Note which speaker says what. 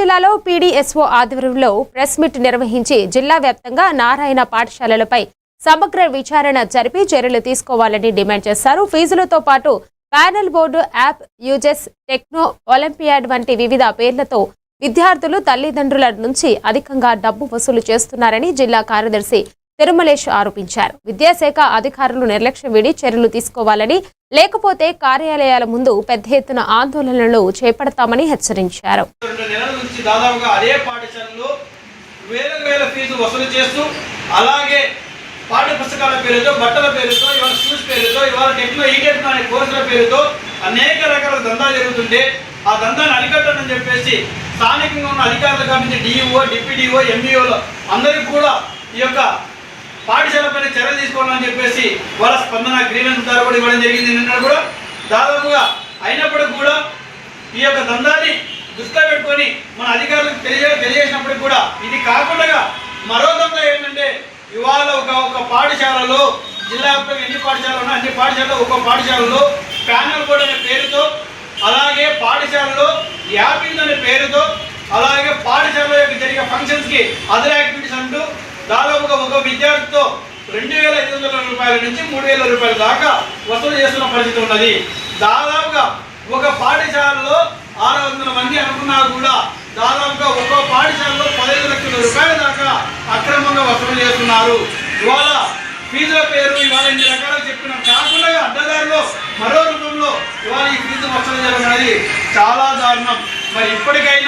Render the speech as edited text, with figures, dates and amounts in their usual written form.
Speaker 1: జిల్లాలో పీడీఎస్ఓ ఆధ్వర్యంలో press meet నిర్వహించి జిల్లా వ్యాప్తంగా నారాయణ పాఠశాలలపై సమగ్ర విచారణ జరిపి చర్యలు తీసుకోవాలని డిమాండ్ చేశారు. ఫీజులతో పాటు panel board, app uses, techno, olympiad వంటి వివిధ పేర్లతో విద్యార్థులు తల్లిదండ్రుల నుంచి అధికంగా డబ్బు వసూలు చేస్తున్నారని జిల్లా కార్యదర్శి తిరుమలేష్ ఆరోపించారు. విద్యాశాఖ అధికారులు నిర్లక్ష్యం వీడి చర్యలు తీసుకోవాలని, లేకపోతే కార్యాలయాల ముందు పెద్ద ఎత్తున ఆందోళనలు చేపడతామని హెచ్చరించారు.
Speaker 2: అలాగే పాఠ్య పుస్తకాల పేరుతో, బట్టల పేరుతో, ఇవాళ షూస్ పేరుతో, ఇవాళ టెక్నో ఈటెక్నో అనే కోర్సుల పేరుతో అనేక రకాల దందాలు జరుగుతుంటే ఆ దందాన్ని అరికట్టని చెప్పేసి స్థానికంగా ఉన్న అధికారులు కాబట్టి డిఈఓ, డిప్యూటీఓ, ఎంఈఓలు అందరికీ కూడా ఈ యొక్క పాఠశాలపైన చర్యలు తీసుకోవాలని చెప్పేసి వాళ్ళ స్పందన గ్రీవెన్స్ ద్వారా కూడా ఇవ్వడం జరిగింది. నిన్న కూడా దాదాపుగా అయినప్పటికీ కూడా ఈ యొక్క దందాన్ని దృష్టిలో పెట్టుకొని మన అధికారులకు తెలియజేసినప్పటికి కూడా ఇది కాకుండా మరో దందా ఏంటంటే ఇవాళ ఒక పాఠశాలలో, జిల్లా వ్యాప్తంగా ఎన్ని పాఠశాలలు ఉన్నాయి అన్ని పాఠశాలలో ఒక పాఠశాలలో ప్యానెల్ బోర్డు అనే పేరుతో, అలాగే పాఠశాలలో యాపింగ్ అనే పేరుతో, అలాగే పాఠశాలలో జరిగే ఫంక్షన్స్కి అదర్ యాక్టివిటీస్ అంటూ దాదాపుగా ఒక విద్యార్థితో 2,500 రూపాయల నుంచి 3,000 రూపాయల దాకా వసూలు చేస్తున్న పరిస్థితి ఉన్నది. దాదాపుగా ఒక పాఠశాలలో 600 మంది అనుకున్నా కూడా దాదాపుగా ఒక్కో పాఠశాలలో 15 లక్షల రూపాయల దాకా అక్రమంగా వసూలు చేస్తున్నారు. ఇవాళ ఫీజుల పేరు ఇవాళ ఇన్ని రకాలుగా చెప్పినాం కాకుండా అడ్డదారిలో మరో రూపంలో ఇవాళ ఈ ఫీజు వసూలు చేయడం అనేది చాలా దారుణం. మరి ఇప్పటికైనా